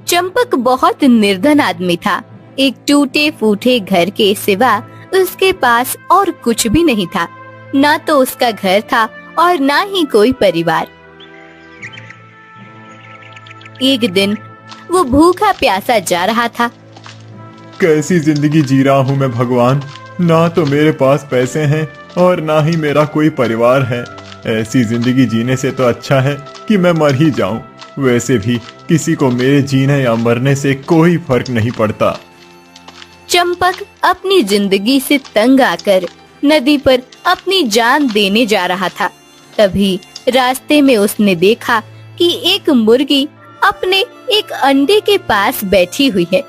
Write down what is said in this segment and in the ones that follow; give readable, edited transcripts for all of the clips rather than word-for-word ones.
चंपक बहुत निर्धन आदमी था। एक टूटे फूटे घर के सिवा उसके पास और कुछ भी नहीं था। ना तो उसका घर था और ना ही कोई परिवार। एक दिन वो भूखा प्यासा जा रहा था। कैसी जिंदगी जी रहा हूँ मैं भगवान। ना तो मेरे पास पैसे हैं और ना ही मेरा कोई परिवार है। ऐसी जिंदगी जीने से तो अच्छा है कि मैं मर ही जाऊं। वैसे भी किसी को मेरे जीने या मरने से कोई फर्क नहीं पड़ता। चंपक अपनी जिंदगी से तंग आकर नदी पर अपनी जान देने जा रहा था। तभी रास्ते में उसने देखा कि एक मुर्गी अपने एक अंडे के पास बैठी हुई है।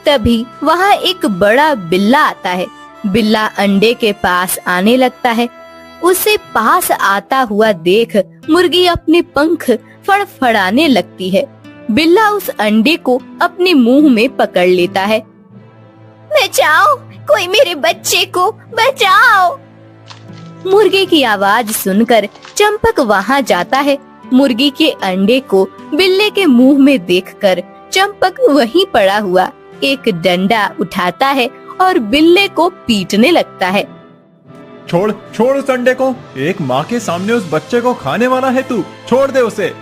तभी वहाँ एक बड़ा बिल्ला आता है। बिल्ला अंडे के पास आने लगता है। उसे पास आता हुआ देख मुर्गी अपने पंख फड़फड़ाने लगती है। बिल्ला उस अंडे को अपने मुंह में पकड़ लेता है। बचाओ, कोई मेरे बच्चे को बचाओ। मुर्गी की आवाज सुनकर चंपक वहाँ जाता है। मुर्गी के अंडे को बिल्ले के मुंह में देखकर चंपक वहीं पड़ा हुआ एक डंडा उठाता है और बिल्ले को पीटने लगता है। छोड़ छोड़ उस अंडे को। एक माँ के सामने उस बच्चे को खाने वाला है तू। छोड़ दे उसे।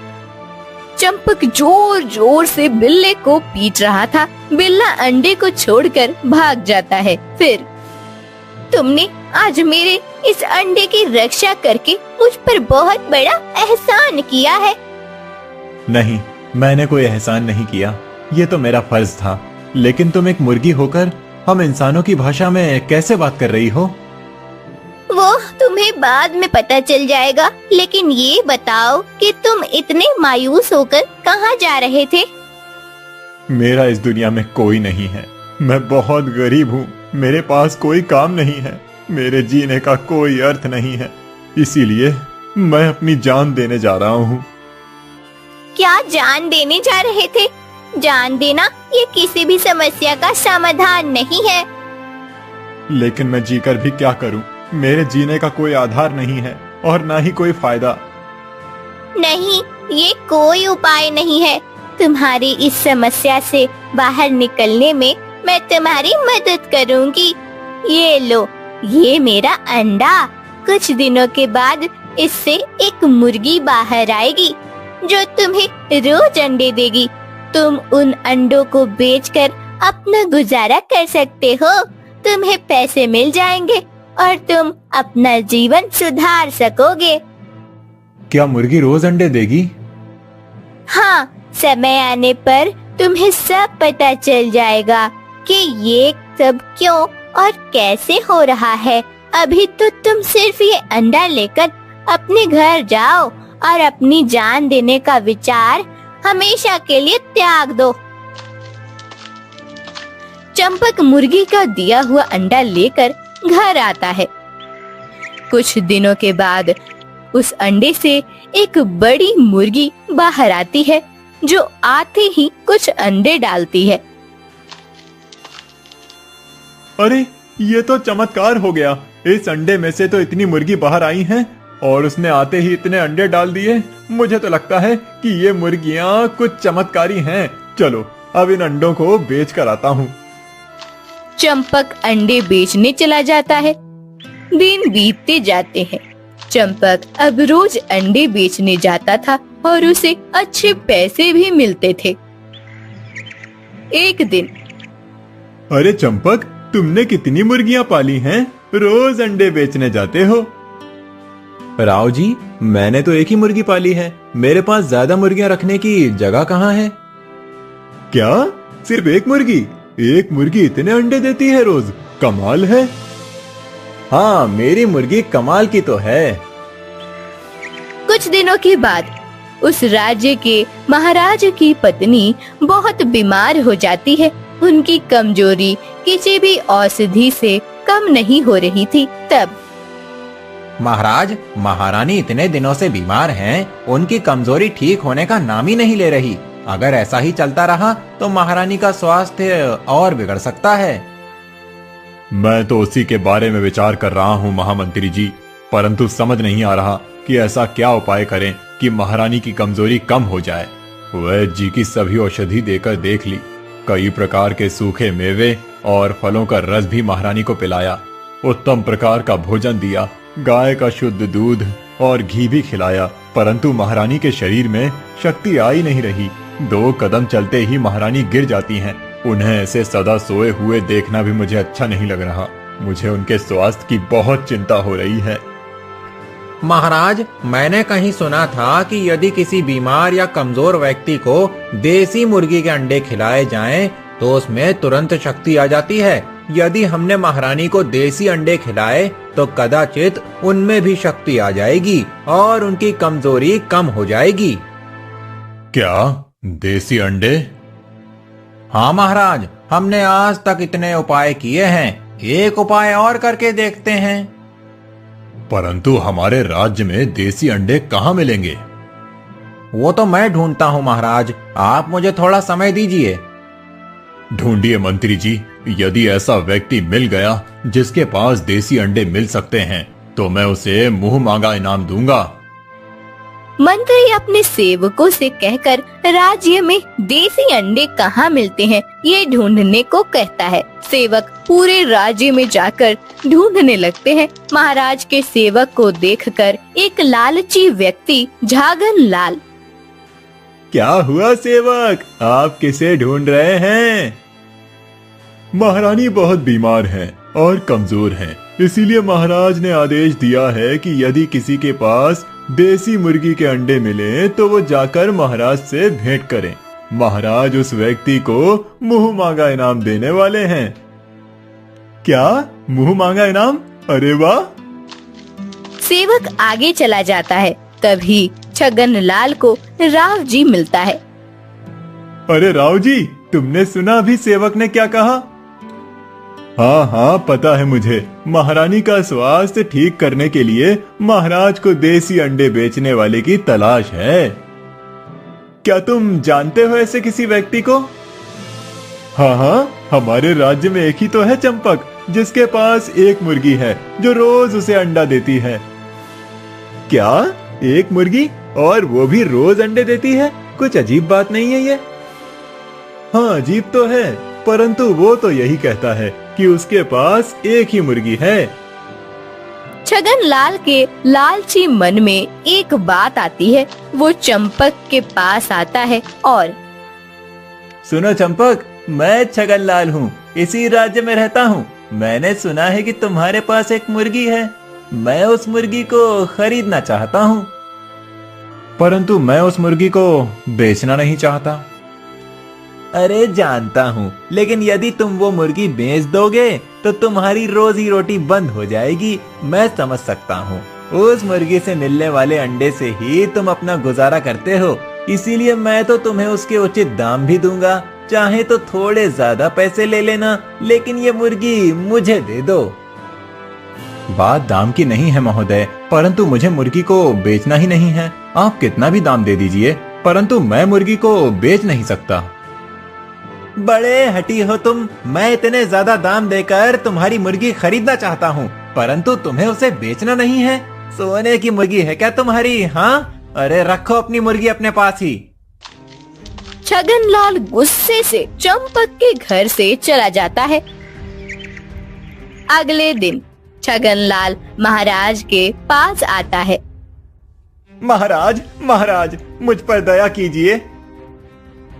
चंपक जोर जोर से बिल्ले को पीट रहा था। बिल्ला अंडे को छोड़कर भाग जाता है। फिर तुमने आज मेरे इस अंडे की रक्षा करके मुझ पर बहुत बड़ा एहसान किया है। नहीं, मैंने कोई एहसान नहीं किया। ये तो मेरा फर्ज था। लेकिन तुम एक मुर्गी होकर हम इंसानों की भाषा में कैसे बात कर रही हो? वो तुम्हें बाद में पता चल जाएगा। लेकिन ये बताओ कि तुम इतने मायूस होकर कहाँ जा रहे थे? मेरा इस दुनिया में कोई नहीं है। मैं बहुत गरीब हूँ। मेरे पास कोई काम नहीं है। मेरे जीने का कोई अर्थ नहीं है। इसीलिए मैं अपनी जान देने जा रहा हूँ। क्या जान देने जा रहे थे? जान देना ये किसी भी समस्या का समाधान नहीं है। लेकिन मैं जीकर भी क्या करूँ? मेरे जीने का कोई आधार नहीं है और ना ही कोई फायदा। नहीं, ये कोई उपाय नहीं है। तुम्हारी इस समस्या से बाहर निकलने में मैं तुम्हारी मदद करूंगी। ये लो, ये मेरा अंडा। कुछ दिनों के बाद इससे एक मुर्गी बाहर आएगी जो तुम्हें रोज अंडे देगी। तुम उन अंडों को बेचकर अपना गुजारा कर सकते हो। तुम्हें पैसे मिल जाएंगे और तुम अपना जीवन सुधार सकोगे। क्या मुर्गी रोज अंडे देगी? हाँ, समय आने पर तुम्हें सब पता चल जाएगा कि ये सब क्यों और कैसे हो रहा है। अभी तो तुम सिर्फ ये अंडा लेकर अपने घर जाओ और अपनी जान देने का विचार हमेशा के लिए त्याग दो। चंपक मुर्गी का दिया हुआ अंडा लेकर घर आता है। कुछ दिनों के बाद उस अंडे से एक बड़ी मुर्गी बाहर आती है जो आते ही कुछ अंडे डालती है। अरे, ये तो चमत्कार हो गया। इस अंडे में से तो इतनी मुर्गी बाहर आई हैं और उसने आते ही इतने अंडे डाल दिए। मुझे तो लगता है कि ये मुर्गियां कुछ चमत्कारी हैं। चलो, अब इन अंडों को बेच कर आता हूँ। चंपक अंडे बेचने चला जाता है। दिन बीतते जाते हैं। चंपक अब रोज अंडे बेचने जाता था और उसे अच्छे पैसे भी मिलते थे। एक दिन, अरे चंपक, तुमने कितनी मुर्गियां पाली हैं? रोज अंडे बेचने जाते हो। राव जी, मैंने तो एक ही मुर्गी पाली है। मेरे पास ज्यादा मुर्गियां रखने की जगह कहाँ है? क्या? सिर्फ एक मुर्गी? एक मुर्गी इतने अंडे देती है रोज? कमाल है। हाँ, मेरी मुर्गी कमाल की तो है। कुछ दिनों के बाद उस राज्य के महाराज की पत्नी बहुत बीमार हो जाती है। उनकी कमजोरी किसी भी औषधि से कम नहीं हो रही थी। तब महाराज, महारानी इतने दिनों से बीमार हैं, उनकी कमजोरी ठीक होने का नाम ही नहीं ले रही। अगर ऐसा ही चलता रहा तो महारानी का स्वास्थ्य और बिगड़ सकता है। मैं तो उसी के बारे में विचार कर रहा हूँ महामंत्री जी, परंतु समझ नहीं आ रहा कि ऐसा क्या उपाय करें कि महारानी की कमजोरी कम हो जाए। वैद्य जी की सभी औषधि देकर देख ली, कई प्रकार के सूखे मेवे और फलों का रस भी महारानी को पिलाया, उत्तम प्रकार का भोजन दिया, गाय का शुद्ध दूध और घी भी खिलाया, परंतु महारानी के शरीर में शक्ति आ ही नहीं रही। 2 कदम चलते ही महारानी गिर जाती हैं। उन्हें ऐसे सदा सोए हुए देखना भी मुझे अच्छा नहीं लग रहा। मुझे उनके स्वास्थ्य की बहुत चिंता हो रही है। महाराज, मैंने कहीं सुना था कि यदि किसी बीमार या कमजोर व्यक्ति को देसी मुर्गी के अंडे खिलाए जाएं, तो उसमें तुरंत शक्ति आ जाती है। यदि हमने महारानी को देसी अंडे खिलाए तो कदाचित उनमें भी शक्ति आ जाएगी और उनकी कमजोरी कम हो जाएगी। क्या देसी अंडे? हाँ महाराज, हमने आज तक इतने उपाय किए हैं, एक उपाय और करके देखते हैं। परंतु हमारे राज्य में देसी अंडे कहाँ मिलेंगे? वो तो मैं ढूंढता हूँ महाराज, आप मुझे थोड़ा समय दीजिए। ढूंढिए मंत्री जी, यदि ऐसा व्यक्ति मिल गया जिसके पास देसी अंडे मिल सकते हैं तो मैं उसे मुंह मांगा इनाम दूंगा। मंत्री अपने सेवकों से कहकर राज्य में देसी अंडे कहाँ मिलते हैं ये ढूंढने को कहता है। सेवक पूरे राज्य में जाकर ढूंढने लगते हैं। महाराज के सेवक को देखकर एक लालची व्यक्ति झागन लाल, क्या हुआ सेवक, आप किसे ढूंढ रहे हैं? महारानी बहुत बीमार हैं और कमजोर हैं, इसीलिए महाराज ने आदेश दिया है कि यदि किसी के पास देसी मुर्गी के अंडे मिले तो वो जाकर महाराज से भेंट करें। महाराज उस व्यक्ति को मुंह मांगा इनाम देने वाले हैं। क्या मुंह मांगा इनाम? अरे वाह! सेवक आगे चला जाता है। तभी छगन लाल को राव जी मिलता है। अरे राव जी, तुमने सुना अभी सेवक ने क्या कहा? हाँ हाँ, पता है मुझे। महारानी का स्वास्थ्य ठीक करने के लिए महाराज को देसी अंडे बेचने वाले की तलाश है। क्या तुम जानते हो ऐसे किसी व्यक्ति को? हाँ हाँ, हमारे राज्य में एक ही तो है चंपक, जिसके पास एक मुर्गी है जो रोज उसे अंडा देती है। क्या? एक मुर्गी और वो भी रोज अंडे देती है? कुछ अजीब बात नहीं है ये? हाँ, अजीब तो है, परंतु वो तो यही कहता है कि उसके पास एक ही मुर्गी है। छगन लाल के लालची मन में एक बात आती है। वो चंपक के पास आता है और सुनो चंपक, मैं छगन लाल हूँ, इसी राज्य में रहता हूँ। मैंने सुना है कि तुम्हारे पास एक मुर्गी है। मैं उस मुर्गी को खरीदना चाहता हूँ। परंतु मैं उस मुर्गी को बेचना नहीं चाहता। अरे जानता हूँ, लेकिन यदि तुम वो मुर्गी बेच दोगे तो तुम्हारी रोजी रोटी बंद हो जाएगी। मैं समझ सकता हूँ, उस मुर्गी से मिलने वाले अंडे से ही तुम अपना गुजारा करते हो, इसीलिए मैं तो तुम्हें उसके उचित दाम भी दूंगा। चाहे तो थोड़े ज्यादा पैसे ले लेना, लेकिन ये मुर्गी मुझे दे दो। बात दाम की नहीं है महोदय, परंतु मुझे मुर्गी को बेचना ही नहीं है। आप कितना भी दाम दे दीजिए, परंतु मैं मुर्गी को बेच नहीं सकता। बड़े हठी हो तुम। मैं इतने ज्यादा दाम देकर तुम्हारी मुर्गी खरीदना चाहता हूँ, परंतु तुम्हें उसे बेचना नहीं है। सोने की मुर्गी है क्या तुम्हारी? हाँ, अरे रखो अपनी मुर्गी अपने पास ही। छगन लाल गुस्से से चंपक के घर से चला जाता है। अगले दिन छगन लाल महाराज के पास आता है। महाराज, महाराज, मुझ पर दया कीजिए।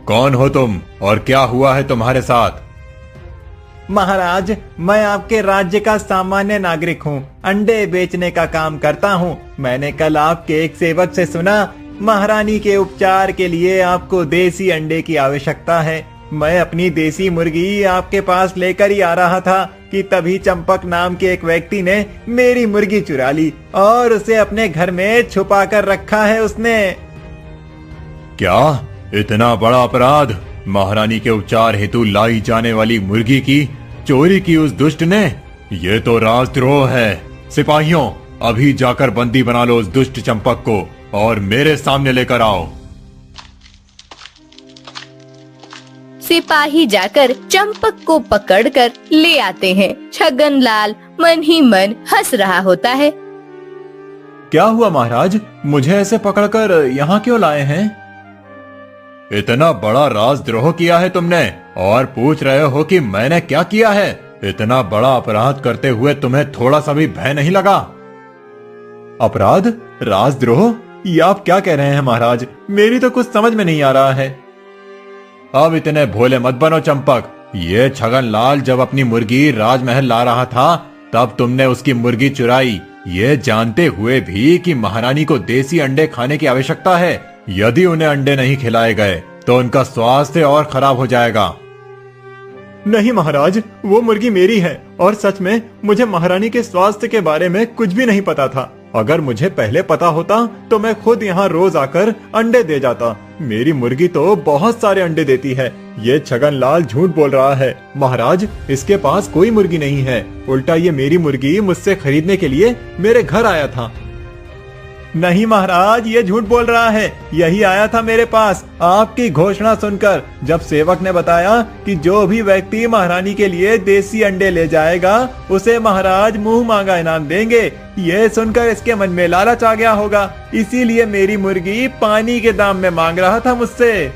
कौन हो तुम और क्या हुआ है तुम्हारे साथ? महाराज, मैं आपके राज्य का सामान्य नागरिक हूँ, अंडे बेचने का काम करता हूँ। मैंने कल आपके एक सेवक से सुना, महारानी के उपचार के लिए आपको देसी अंडे की आवश्यकता है। मैं अपनी देसी मुर्गी आपके पास लेकर ही आ रहा था कि तभी चंपक नाम के एक व्यक्ति ने मेरी मुर्गी चुरा ली और उसे अपने घर में छुपा कर रखा है उसने। क्या? इतना बड़ा अपराध? महारानी के उपचार हेतु लाई जाने वाली मुर्गी की चोरी की उस दुष्ट ने? ये तो राजद्रोह है। सिपाहियों, अभी जाकर बंदी बना लो उस दुष्ट चंपक को और मेरे सामने लेकर आओ। सिपाही जाकर चंपक को पकड़कर ले आते हैं। छगनलाल मन ही मन हंस रहा होता है। क्या हुआ महाराज, मुझे ऐसे पकड़कर यहाँ क्यों लाए हैं? इतना बड़ा राजद्रोह किया है तुमने और पूछ रहे हो कि मैंने क्या किया है? इतना बड़ा अपराध करते हुए तुम्हें थोड़ा सा भी भय नहीं लगा? अपराध? राजद्रोह? ये आप क्या कह रहे हैं महाराज? मेरी तो कुछ समझ में नहीं आ रहा है। अब इतने भोले मत बनो चंपक। ये छगनलाल जब अपनी मुर्गी राजमहल ला रहा था तब तुमने उसकी मुर्गी चुराई, ये जानते हुए भी कि महारानी को देसी अंडे खाने की आवश्यकता है। यदि उन्हें अंडे नहीं खिलाए गए तो उनका स्वास्थ्य और खराब हो जाएगा। नहीं महाराज, वो मुर्गी मेरी है और सच में मुझे महारानी के स्वास्थ्य के बारे में कुछ भी नहीं पता था। अगर मुझे पहले पता होता तो मैं खुद यहाँ रोज आकर अंडे दे जाता। मेरी मुर्गी तो बहुत सारे अंडे देती है। ये छगनलाल झूठ बोल रहा है। महाराज, इसके पास कोई मुर्गी नहीं है। उल्टा ये मेरी मुर्गी मुझसे खरीदने के लिए मेरे घर आया था। नहीं महाराज, ये झूठ बोल रहा है। यही आया था मेरे पास आपकी घोषणा सुनकर। जब सेवक ने बताया कि जो भी व्यक्ति महारानी के लिए देसी अंडे ले जाएगा उसे महाराज मुंह मांगा इनाम देंगे। ये सुनकर इसके मन में लालच आ गया होगा, इसीलिए मेरी मुर्गी पानी के दाम में मांग रहा था मुझसे।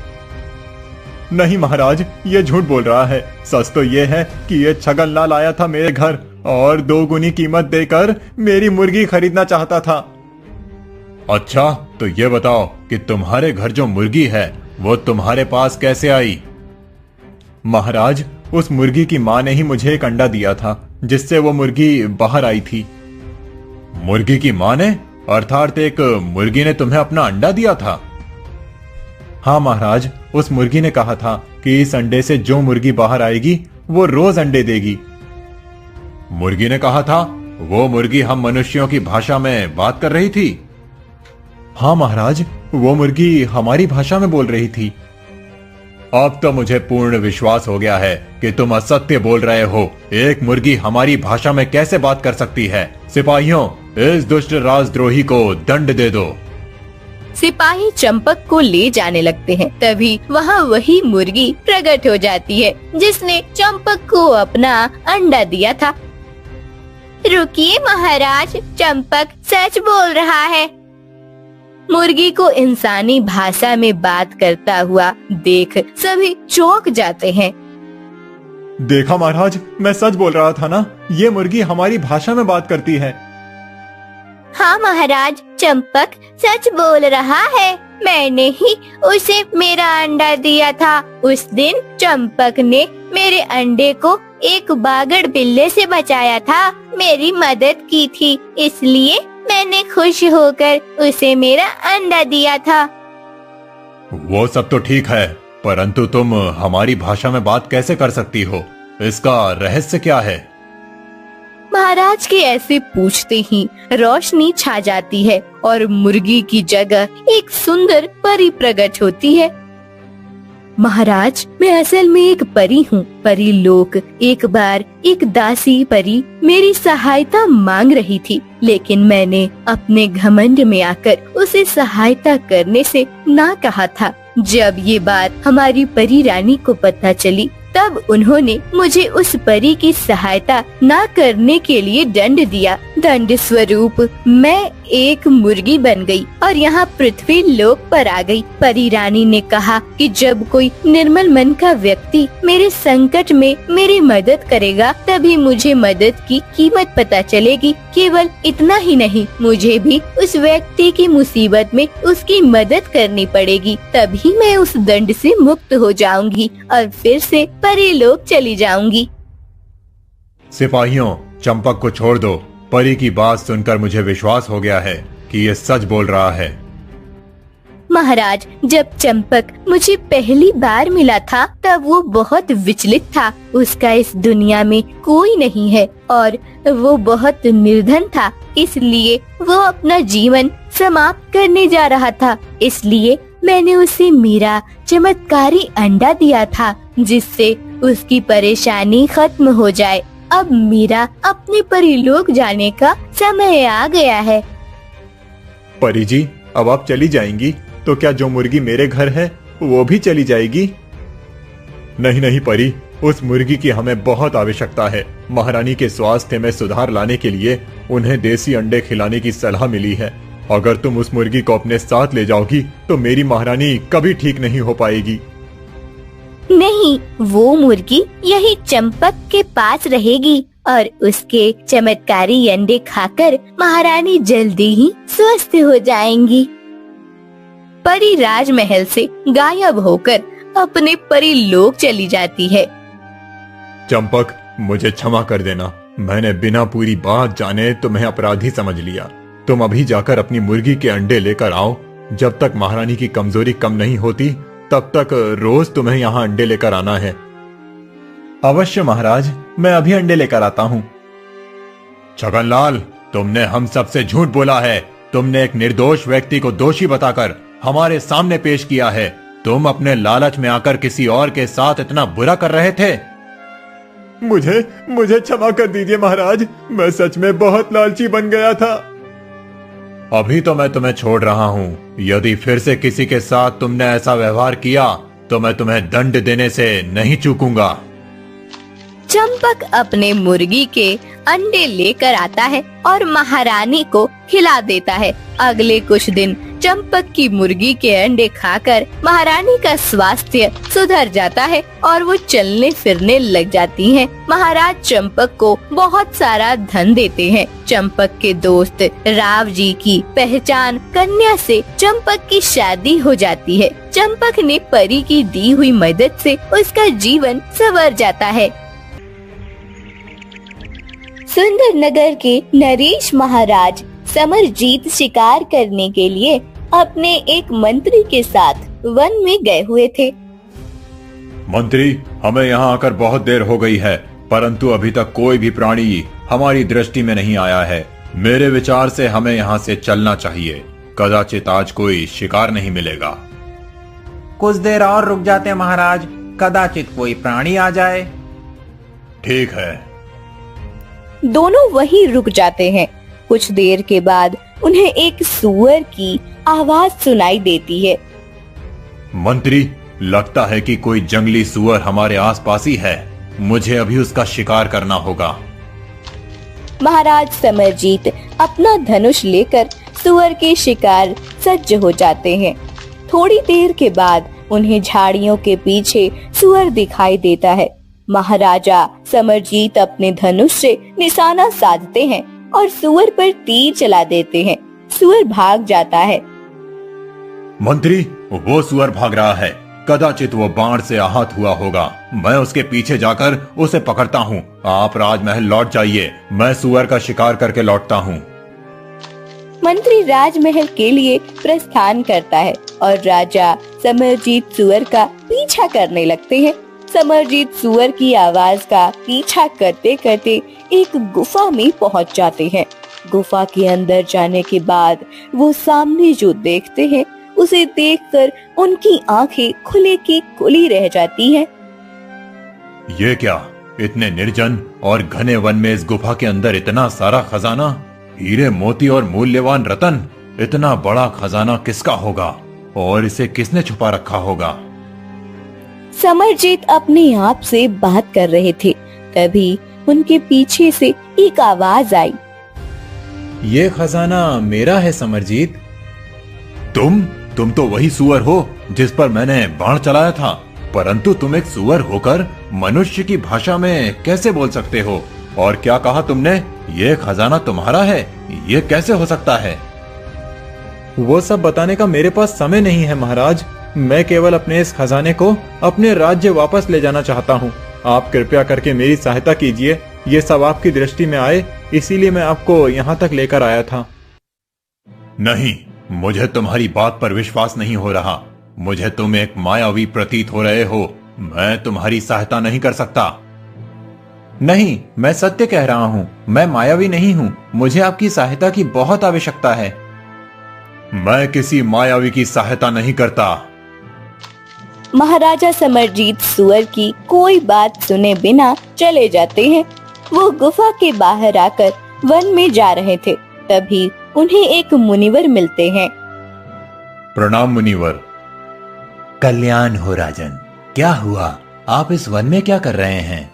नहीं महाराज, ये झूठ बोल रहा है। सच तो ये है कि ये छगनलाल आया था मेरे घर और 2 गुनी कीमत देकर मेरी मुर्गी खरीदना चाहता था। अच्छा, तो ये बताओ कि तुम्हारे घर जो मुर्गी है वो तुम्हारे पास कैसे आई? महाराज, उस मुर्गी की माँ ने ही मुझे एक अंडा दिया था जिससे वो मुर्गी बाहर आई थी। मुर्गी की माँ ने? अर्थात एक मुर्गी ने तुम्हें अपना अंडा दिया था? हाँ महाराज, उस मुर्गी ने कहा था कि इस अंडे से जो मुर्गी बाहर आएगी वो रोज अंडे देगी। मुर्गी ने कहा था? वो मुर्गी हम मनुष्यों की भाषा में बात कर रही थी? हाँ महाराज, वो मुर्गी हमारी भाषा में बोल रही थी। अब तो मुझे पूर्ण विश्वास हो गया है कि तुम असत्य बोल रहे हो। एक मुर्गी हमारी भाषा में कैसे बात कर सकती है? सिपाहियों, इस दुष्ट राजद्रोही को दंड दे दो। सिपाही चंपक को ले जाने लगते हैं। तभी वहाँ वही मुर्गी प्रकट हो जाती है जिसने चंपक को अपना अंडा दिया था। रुकिए महाराज, चंपक सच बोल रहा है। मुर्गी को इंसानी भाषा में बात करता हुआ देख सभी चौंक जाते हैं। देखा महाराज, मैं सच बोल रहा था ना, ये मुर्गी हमारी भाषा में बात करती है। हाँ महाराज, चंपक सच बोल रहा है। मैंने ही उसे मेरा अंडा दिया था। उस दिन चंपक ने मेरे अंडे को एक बागड़ बिल्ले से बचाया था, मेरी मदद की थी, इसलिए मैंने खुश होकर उसे मेरा अंडा दिया था। वो सब तो ठीक है, परंतु तुम हमारी भाषा में बात कैसे कर सकती हो? इसका रहस्य क्या है? महाराज के ऐसे पूछते ही रोशनी छा जाती है और मुर्गी की जगह एक सुंदर परी प्रकट होती है। महाराज, मैं असल में एक परी हूँ। परी लोक एक बार एक दासी परी मेरी सहायता मांग रही थी, लेकिन मैंने अपने घमंड में आकर उसे सहायता करने से ना कहा था। जब ये बात हमारी परी रानी को पता चली तब उन्होंने मुझे उस परी की सहायता ना करने के लिए दंड दिया। दंड स्वरूप मैं एक मुर्गी बन गई और यहाँ पृथ्वी लोक पर आ गई। परी रानी ने कहा कि जब कोई निर्मल मन का व्यक्ति मेरे संकट में मेरी मदद करेगा तभी मुझे मदद की कीमत पता चलेगी। केवल इतना ही नहीं, मुझे भी उस व्यक्ति की मुसीबत में उसकी मदद करनी पड़ेगी, तभी मैं उस दंड से मुक्त हो जाऊंगी और फिर से परी लोक चली जाऊंगी। सिपाहियों, चंपक को छोड़ दो। परी की बात सुनकर मुझे विश्वास हो गया है कि ये सच बोल रहा है। महाराज, जब चंपक मुझे पहली बार मिला था तब वो बहुत विचलित था। उसका इस दुनिया में कोई नहीं है और वो बहुत निर्धन था, इसलिए वो अपना जीवन समाप्त करने जा रहा था। इसलिए मैंने उसे मेरा चमत्कारी अंडा दिया था जिससे उसकी परेशानी खत्म हो जाए। अब मेरा अपने परीलोक जाने का समय आ गया है। परी जी, अब आप चली जाएंगी तो क्या जो मुर्गी मेरे घर है वो भी चली जाएगी? नहीं नहीं परी, उस मुर्गी की हमें बहुत आवश्यकता है। महारानी के स्वास्थ्य में सुधार लाने के लिए उन्हें देसी अंडे खिलाने की सलाह मिली है। अगर तुम उस मुर्गी को अपने साथ ले जाओगी तो मेरी महारानी कभी ठीक नहीं हो पाएगी। नहीं, वो मुर्गी यही चंपक के पास रहेगी और उसके चमत्कारी अंडे खाकर महारानी जल्दी ही स्वस्थ हो जाएंगी। परी राजमहल से गायब होकर अपने परी लोक चली जाती है। चंपक, मुझे क्षमा कर देना। मैंने बिना पूरी बात जाने तुम्हें अपराधी समझ लिया। तुम अभी जाकर अपनी मुर्गी के अंडे लेकर आओ। जब तक महारानी की कमजोरी कम नहीं होती तब तक रोज तुम्हें यहाँ अंडे लेकर आना है। अवश्य महाराज, मैं अभी अंडे लेकर आता हूँ। छगनलाल, तुमने हम सबसे झूठ बोला है। तुमने एक निर्दोष व्यक्ति को दोषी बताकर हमारे सामने पेश किया है। तुम अपने लालच में आकर किसी और के साथ इतना बुरा कर रहे थे। मुझे क्षमा कर दीजिए महाराज, मैं सच में बहुत लालची बन गया था। अभी तो मैं तुम्हें छोड़ रहा हूँ। यदि फिर से किसी के साथ तुमने ऐसा व्यवहार किया तो मैं तुम्हें दंड देने से नहीं चूकूंगा। चंपक अपने मुर्गी के अंडे लेकर आता है और महारानी को खिला देता है। अगले कुछ दिन चंपक की मुर्गी के अंडे खाकर महारानी का स्वास्थ्य सुधर जाता है और वो चलने फिरने लग जाती हैं। महाराज चंपक को बहुत सारा धन देते हैं। चंपक के दोस्त राव जी की पहचान कन्या से चंपक की शादी हो जाती है। चंपक ने परी की दी हुई मदद से उसका जीवन संवर जाता है। सुंदर नगर के नरेश महाराज समरजीत शिकार करने के लिए अपने एक मंत्री के साथ वन में गए हुए थे। मंत्री, हमें यहाँ आकर बहुत देर हो गई है, परंतु अभी तक कोई भी प्राणी हमारी दृष्टि में नहीं आया है। मेरे विचार से हमें यहाँ से चलना चाहिए। कदाचित आज कोई शिकार नहीं मिलेगा। कुछ देर और रुक जाते हैं महाराज, कदाचित कोई प्राणी आ जाए। ठीक है। दोनों वहीं रुक जाते हैं। कुछ देर के बाद उन्हें एक सूअर की आवाज सुनाई देती है। मंत्री, लगता है कि कोई जंगली सूअर हमारे आसपास ही है। मुझे अभी उसका शिकार करना होगा। महाराज समरजीत अपना धनुष लेकर सूअर के शिकार सज्ज हो जाते हैं। थोड़ी देर के बाद उन्हें झाड़ियों के पीछे सूअर दिखाई देता है। महाराजा समरजीत अपने धनुष से निशाना साधते हैं और सूअर पर तीर चला देते हैं। सूअर भाग जाता है। मंत्री, वो सूअर भाग रहा है। कदाचित वो बाण से आहत हुआ होगा। मैं उसके पीछे जाकर उसे पकड़ता हूँ। आप राजमहल लौट जाइए, मैं सूअर का शिकार करके लौटता हूँ। मंत्री राजमहल के लिए प्रस्थान करता है और राजा समरजीत सूअर का पीछा करने लगते हैं। समरजीत सूअर की आवाज का पीछा करते करते एक गुफा में पहुंच जाते हैं। गुफा के अंदर जाने के बाद वो सामने जो देखते हैं उसे देखकर उनकी आंखें खुले की खुली रह जाती हैं। ये क्या, इतने निर्जन और घने वन में इस गुफा के अंदर इतना सारा खजाना, हीरे मोती और मूल्यवान रतन। इतना बड़ा खजाना किसका होगा और इसे किसने छुपा रखा होगा? समरजीत अपने आप से बात कर रहे थे, तभी उनके पीछे से एक आवाज आई। ये खजाना मेरा है समरजीत। तुम तो वही सूअर हो जिस पर मैंने बाण चलाया था, परंतु तुम एक सूअर होकर मनुष्य की भाषा में कैसे बोल सकते हो? और क्या कहा तुमने? ये खजाना तुम्हारा है? ये कैसे हो सकता है? वो सब बताने का मेरे पास समय नहीं है महाराज। मैं केवल अपने इस खजाने को अपने राज्य वापस ले जाना चाहता हूँ। आप कृपया करके मेरी सहायता कीजिए। ये सब आपकी दृष्टि में आए, इसीलिए मैं आपको यहाँ तक लेकर आया था। नहीं, मुझे तुम्हारी बात पर विश्वास नहीं हो रहा। मुझे तुम एक मायावी प्रतीत हो रहे हो। मैं तुम्हारी सहायता नहीं कर सकता। नहीं, मैं सत्य कह रहा हूँ। मैं मायावी नहीं हूँ। मुझे आपकी सहायता की बहुत आवश्यकता है। मैं किसी मायावी की सहायता नहीं करता। महाराजा समरजीत सूअर की कोई बात सुने बिना चले जाते हैं। वो गुफा के बाहर आकर वन में जा रहे थे, तभी उन्हें एक मुनिवर मिलते हैं। प्रणाम मुनिवर। कल्याण हो राजन। क्या हुआ? आप इस वन में क्या कर रहे हैं?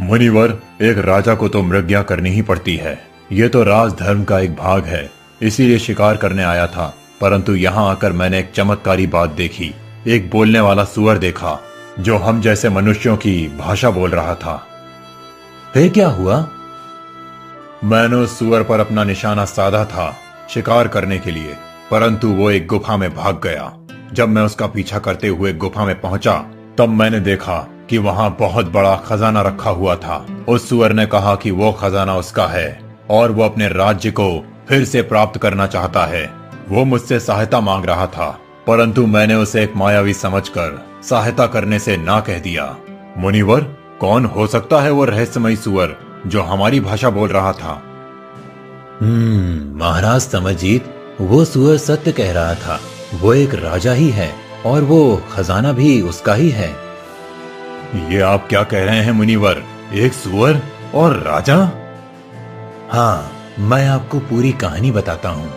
मुनिवर, एक राजा को तो मृज्ञा करनी ही पड़ती है। ये तो राजधर्म का एक भाग है, इसीलिए शिकार करने आया था। परंतु यहाँ आकर मैंने एक चमत्कारी बात देखी। एक बोलने वाला सुअर देखा जो हम जैसे मनुष्यों की भाषा बोल रहा था। फिर क्या हुआ? मैंने उस सुअर पर अपना निशाना साधा था शिकार करने के लिए, परंतु वो एक गुफा में भाग गया। जब मैं उसका पीछा करते हुए गुफा में पहुंचा तब मैंने देखा कि वहां बहुत बड़ा खजाना रखा हुआ था। उस सुअर ने कहा कि वो खजाना उसका है और वो अपने राज्य को फिर से प्राप्त करना चाहता है। वो मुझसे सहायता मांग रहा था, परंतु मैंने उसे एक मायावी समझकर सहायता करने से ना कह दिया। मुनिवर, कौन हो सकता है वो रहस्यमयी सुअर जो हमारी भाषा बोल रहा था? महाराज समरजीत, वो सुअर सत्य कह रहा था। वो एक राजा ही है और वो खजाना भी उसका ही है। ये आप क्या कह रहे हैं मुनिवर? एक सुअर और राजा? हाँ, मैं आपको पूरी कहानी बताता हूँ।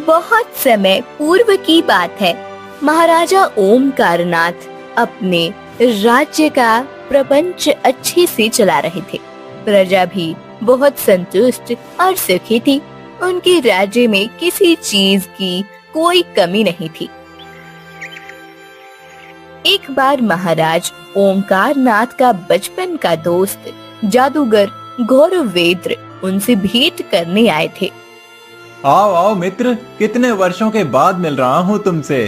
बहुत समय पूर्व की बात है। महाराजा ओमकारनाथ अपने राज्य का प्रपंच अच्छे से चला रहे थे। प्रजा भी बहुत संतुष्ट और सुखी थी। उनके राज्य में किसी चीज की कोई कमी नहीं थी। एक बार महाराज ओमकारनाथ का बचपन का दोस्त जादूगर गौरवेंद्र उनसे भेंट करने आए थे। आओ आओ मित्र, कितने वर्षों के बाद मिल रहा हूँ तुमसे।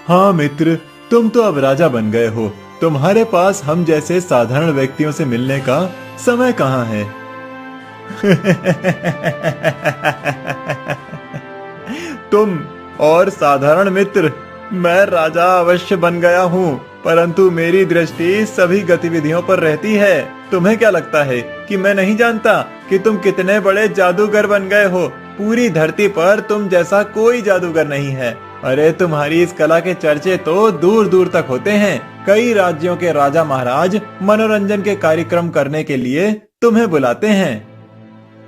हाँ मित्र, तुम तो अब राजा बन गए हो। तुम्हारे पास हम जैसे साधारण व्यक्तियों से मिलने का समय कहाँ है? तुम और साधारण मित्र, मैं राजा अवश्य बन गया हूँ, परंतु मेरी दृष्टि सभी गतिविधियों पर रहती है। तुम्हें क्या लगता है कि मैं नहीं जानता कि तुम कितने बड़े जादूगर बन गए हो? पूरी धरती पर तुम जैसा कोई जादूगर नहीं है। अरे तुम्हारी इस कला के चर्चे तो दूर दूर तक होते हैं। कई राज्यों के राजा महाराज मनोरंजन के कार्यक्रम करने के लिए तुम्हें बुलाते हैं।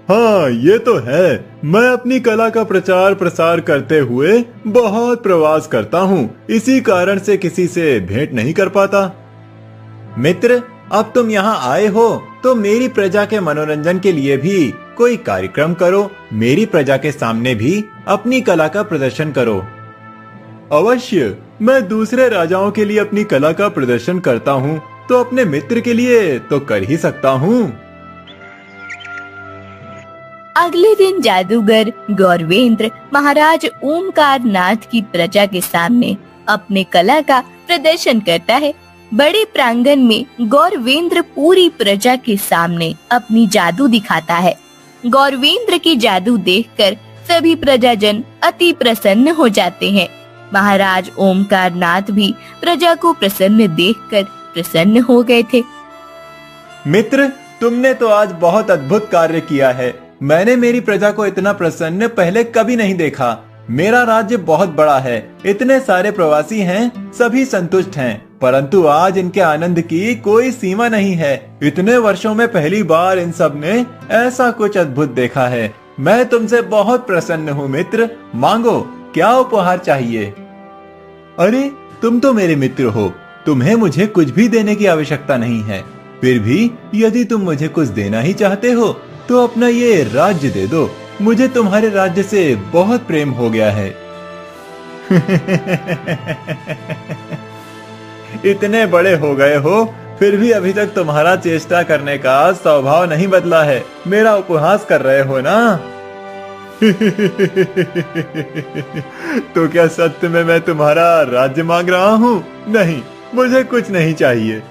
हाँ, ये तो है। मैं अपनी कला का प्रचार प्रसार करते हुए बहुत प्रवास करता हूँ, इसी कारण से किसी से भेंट नहीं कर पाता। मित्र, अब तुम यहाँ आए हो तो मेरी प्रजा के मनोरंजन के लिए भी कोई कार्यक्रम करो। मेरी प्रजा के सामने भी अपनी कला का प्रदर्शन करो। अवश्य, मैं दूसरे राजाओं के लिए अपनी कला का प्रदर्शन करता हूँ, तो अपने मित्र के लिए तो कर ही सकता हूँ। अगले दिन जादूगर गौरवेंद्र महाराज ओमकारनाथ की प्रजा के सामने अपने कला का प्रदर्शन करता है। बड़े प्रांगण में गौरवेंद्र पूरी प्रजा के सामने अपनी जादू दिखाता है। गौरवेंद्र की जादू देखकर सभी प्रजाजन अति प्रसन्न हो जाते हैं। महाराज ओमकारनाथ भी प्रजा को प्रसन्न देखकर प्रसन्न हो गए थे। मित्र, तुमने तो आज बहुत अद्भुत कार्य किया है। मैंने मेरी प्रजा को इतना प्रसन्न पहले कभी नहीं देखा। मेरा राज्य बहुत बड़ा है, इतने सारे प्रवासी हैं, सभी संतुष्ट हैं, परंतु आज इनके आनंद की कोई सीमा नहीं है। इतने वर्षों में पहली बार इन सब ने ऐसा कुछ अद्भुत देखा है। मैं तुमसे बहुत प्रसन्न हूँ मित्र। मांगो, क्या उपहार चाहिए? अरे, तुम तो मेरे मित्र हो, तुम्हें मुझे कुछ भी देने की आवश्यकता नहीं है। फिर भी यदि तुम मुझे कुछ देना ही चाहते हो तो अपना ये राज्य दे दो। मुझे तुम्हारे राज्य से बहुत प्रेम हो गया है। इतने बड़े हो गए हो, फिर भी अभी तक तुम्हारा चेष्टा करने का स्वभाव नहीं बदला है। मेरा उपहास कर रहे हो ना? तो क्या सत्य में मैं तुम्हारा राज्य मांग रहा हूँ? नहीं, मुझे कुछ नहीं चाहिए।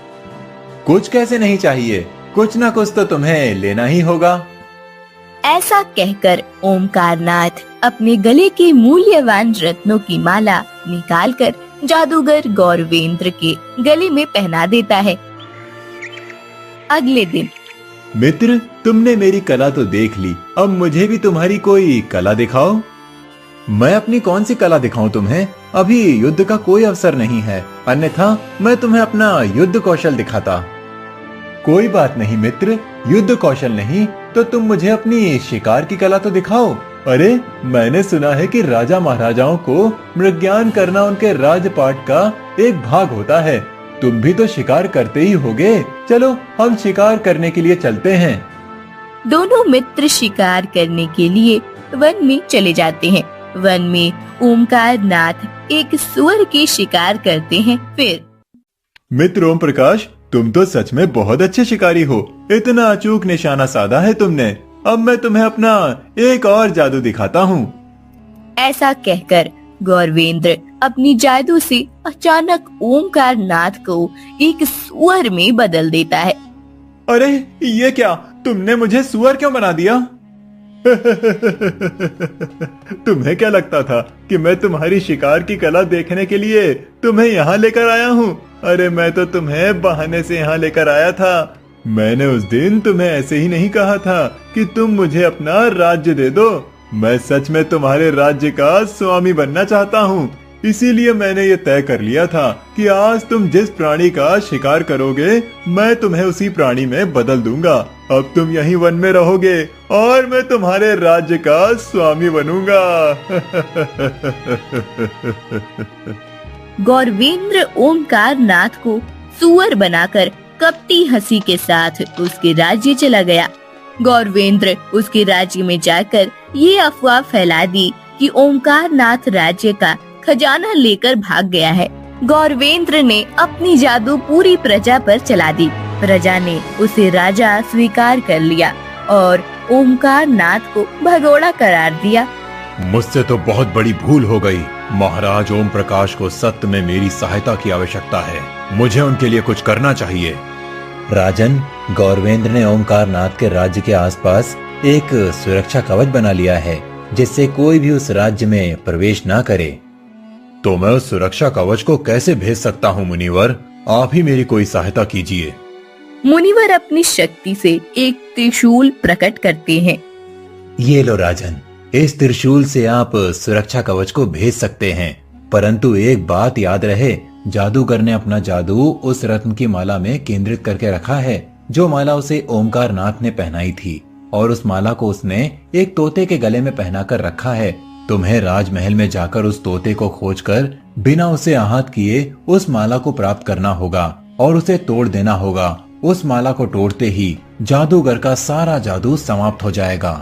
कुछ कैसे नहीं चाहिए? कुछ ना कुछ तो तुम्हें लेना ही होगा। ऐसा कहकर ओमकारनाथ अपने गले के मूल्यवान रत्नों की माला निकालकर जादूगर गौरवेंद्र के गले में पहना देता है। अगले दिन, मित्र, तुमने मेरी कला तो देख ली, अब मुझे भी तुम्हारी कोई कला दिखाओ। मैं अपनी कौन सी कला दिखाऊं तुम्हें? अभी युद्ध का कोई अवसर नहीं है, अन्यथा मैं तुम्हें अपना युद्ध कौशल दिखाता। कोई बात नहीं मित्र, युद्ध कौशल नहीं तो तुम मुझे अपनी शिकार की कला तो दिखाओ। अरे, मैंने सुना है कि राजा महाराजाओं को मृज्ञान करना उनके राजपाट का एक भाग होता है। तुम भी तो शिकार करते ही होगे। चलो हम शिकार करने के लिए चलते हैं। दोनों मित्र शिकार करने के लिए वन में चले जाते हैं। वन में ओमकार नाथ एक सुअर की शिकार करते हैं। फिर मित्र ओम प्रकाश, तुम तो सच में बहुत अच्छे शिकारी हो। इतना अचूक निशाना साधा है तुमने। अब मैं तुम्हें अपना एक और जादू दिखाता हूँ। ऐसा कहकर गौरवेंद्र अपनी जादू से अचानक ओमकार नाथ को एक सुअर में बदल देता है। अरे ये क्या, तुमने मुझे सुअर क्यों बना दिया? तुम्हें क्या लगता था कि मैं तुम्हारी शिकार की कला देखने के लिए तुम्हें यहाँ लेकर आया हूँ? अरे मैं तो तुम्हें बहाने से यहाँ लेकर आया था। मैंने उस दिन तुम्हें ऐसे ही नहीं कहा था कि तुम मुझे अपना राज्य दे दो। मैं सच में तुम्हारे राज्य का स्वामी बनना चाहता हूँ। इसीलिए मैंने ये तय कर लिया था कि आज तुम जिस प्राणी का शिकार करोगे मैं तुम्हें उसी प्राणी में बदल दूंगा। अब तुम यहीं वन में रहोगे और मैं तुम्हारे राज्य का स्वामी बनूंगा। गौरवेंद्र ओमकार नाथ को सुअर बनाकर कपटी हंसी के साथ उसके राज्य चला गया। गौरवेंद्र उसके राज्य में जाकर ये अफवाह फैला दी कि ओमकार नाथ राज्य का खजाना लेकर भाग गया है। गौरवेंद्र ने अपनी जादू पूरी प्रजा पर चला दी। प्रजा ने उसे राजा स्वीकार कर लिया और ओमकार नाथ को भगोड़ा करार दिया। मुझसे तो बहुत बड़ी भूल हो गई। महाराज ओम प्रकाश को सत्य में मेरी सहायता की आवश्यकता है। मुझे उनके लिए कुछ करना चाहिए। राजन, गौरवेंद्र ने ओमकार नाथ के राज्य के आसपास एक सुरक्षा कवच बना लिया है जिससे कोई भी उस राज्य में प्रवेश ना करे। तो मैं उस सुरक्षा कवच को कैसे भेज सकता हूँ मुनिवर? आप ही मेरी कोई सहायता कीजिए। मुनिवर अपनी शक्ति से एक त्रिशूल प्रकट करते हैं। ये लो राजन, इस त्रिशूल से आप सुरक्षा कवच को भेज सकते हैं, परंतु एक बात याद रहे, जादूगर ने अपना जादू उस रत्न की माला में केंद्रित करके रखा है जो माला उसे ओमकार नाथ ने पहनाई थी, और उस माला को उसने एक तोते के गले में पहनाकर रखा है। तुम्हें राजमहल में जाकर उस तोते को खोजकर बिना उसे आहत किए उस माला को प्राप्त करना होगा और उसे तोड़ देना होगा। उस माला को तोड़ते ही जादूगर का सारा जादू समाप्त हो जाएगा।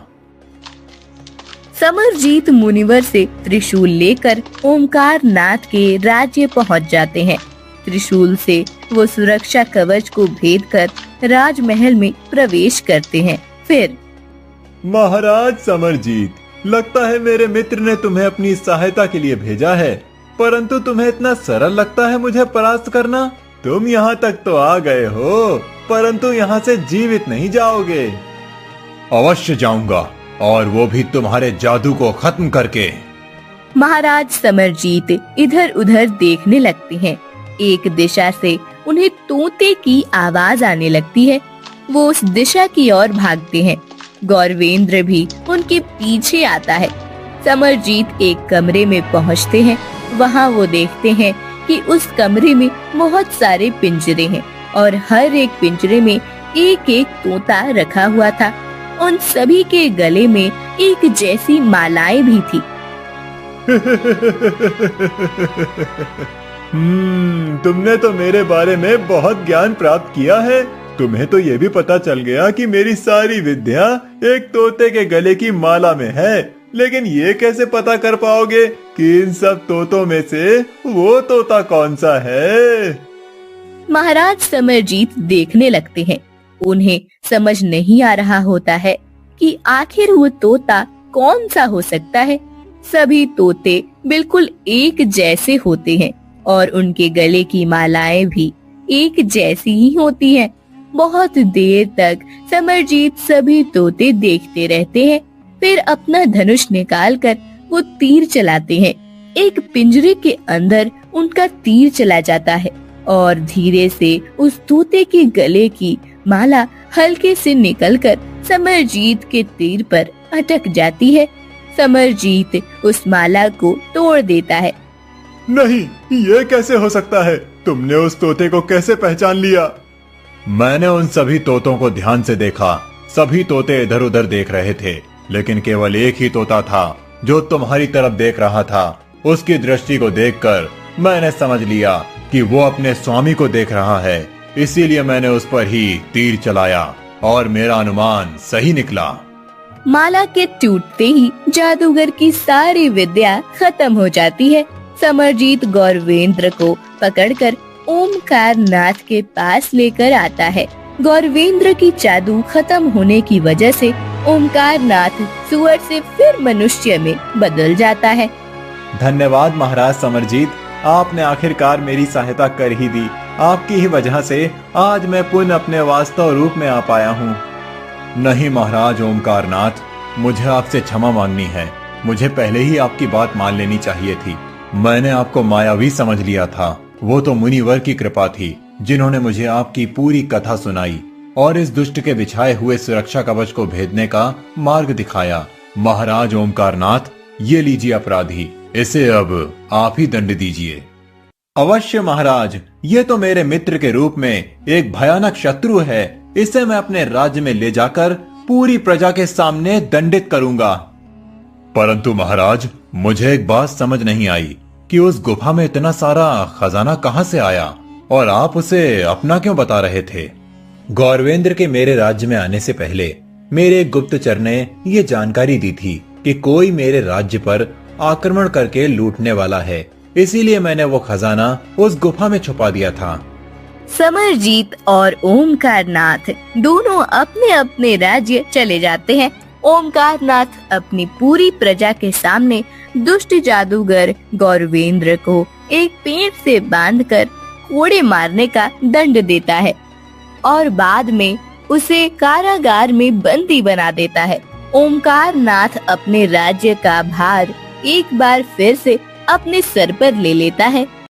समरजीत मुनिवर से त्रिशूल लेकर ओमकार नाथ के राज्य पहुंच जाते हैं। त्रिशूल से वो सुरक्षा कवच को भेदकर राजमहल में प्रवेश करते हैं। फिर महाराज समरजीत, लगता है मेरे मित्र ने तुम्हें अपनी सहायता के लिए भेजा है, परंतु तुम्हें इतना सरल लगता है मुझे परास्त करना? तुम यहाँ तक तो आ गए हो, परंतु यहाँ से जीवित नहीं जाओगे। अवश्य जाऊंगा, और वो भी तुम्हारे जादू को खत्म करके। महाराज समरजीत इधर उधर देखने लगते हैं। एक दिशा से उन्हें तोते की आवाज आने लगती है। वो उस दिशा की ओर भागते हैं। गौरवेंद्र भी उनके पीछे आता है। समरजीत एक कमरे में पहुंचते हैं। वहां वो देखते हैं कि उस कमरे में बहुत सारे पिंजरे हैं और हर एक पिंजरे में एक एक तोता रखा हुआ था। उन सभी के गले में एक जैसी मालाएं भी थी। तुमने तो मेरे बारे में बहुत ज्ञान प्राप्त किया है। तुम्हें तो ये भी पता चल गया कि मेरी सारी विद्या एक तोते के गले की माला में है, लेकिन ये कैसे पता कर पाओगे कि इन सब तोतों में से वो तोता कौन सा है? महाराज समरजीत देखने लगते हैं। उन्हें समझ नहीं आ रहा होता है कि आखिर वो तोता कौन सा हो सकता है। सभी तोते बिल्कुल एक जैसे होते हैं और उनके गले की मालाएं भी एक जैसी ही होती हैं। बहुत देर तक समरजीत सभी तोते देखते रहते हैं। फिर अपना धनुष निकालकर वो तीर चलाते हैं। एक पिंजरे के अंदर उनका तीर चला जाता है और धीरे से उस तोते के गले की माला हल्के से निकलकर समरजीत के तीर पर अटक जाती है। समरजीत उस माला को तोड़ देता है। नहीं, ये कैसे हो सकता है? तुमने उस तोते को कैसे पहचान लिया? मैंने उन सभी तोतों को ध्यान से देखा। सभी तोते इधर उधर देख रहे थे, लेकिन केवल एक ही तोता था जो तुम्हारी तरफ देख रहा था। उसकी दृष्टि को देखकर मैंने समझ लिया कि वो अपने स्वामी को देख रहा है, इसीलिए मैंने उस पर ही तीर चलाया और मेरा अनुमान सही निकला। माला के टूटते ही जादूगर की सारी विद्या खत्म हो जाती है। समरजीत गौरवेंद्र को पकड़कर ओमकार नाथ के पास लेकर आता है। गौरवेंद्र की जादू खत्म होने की वजह से ओमकार नाथ सुअर से फिर मनुष्य में बदल जाता है। धन्यवाद महाराज समरजीत, आपने आखिरकार मेरी सहायता कर ही दी। आपकी ही वजह से आज मैं पुनः अपने वास्तव रूप में आ पाया हूँ। नहीं महाराज ओमकार नाथ, मुझे आपसे क्षमा मांगनी है। मुझे पहले ही आपकी बात मान लेनी चाहिए थी। मैंने आपको मायावी समझ लिया था। वो तो मुनिवर की कृपा थी जिन्होंने मुझे आपकी पूरी कथा सुनाई और इस दुष्ट के बिछाए हुए सुरक्षा कवच को भेदने का मार्ग दिखाया। महाराज ओमकार नाथ, ये लीजिए अपराधी, इसे अब आप ही दंड दीजिए। अवश्य महाराज, ये तो मेरे मित्र के रूप में एक भयानक शत्रु है। इसे मैं अपने राज्य में ले जाकर पूरी प्रजा के सामने दंडित करूंगा। परंतु महाराज, मुझे एक बात समझ नहीं आई कि उस गुफा में इतना सारा खजाना कहां से आया और आप उसे अपना क्यों बता रहे थे? गौरवेंद्र के मेरे राज्य में आने से पहले मेरे एक गुप्तचर ने ये जानकारी दी थी कि कोई मेरे राज्य पर आक्रमण करके लूटने वाला है, इसीलिए मैंने वो खजाना उस गुफा में छुपा दिया था। समरजीत और ओमकार नाथ दोनों अपने अपने राज्य चले जाते हैं। ओमकार नाथ अपनी पूरी प्रजा के सामने दुष्ट जादूगर गौरवेंद्र को एक पेड़ से बांधकर कोड़े मारने का दंड देता है और बाद में उसे कारागार में बंदी बना देता है। ओमकार नाथ अपने राज्य का भार एक बार फिर से अपने सर पर ले लेता है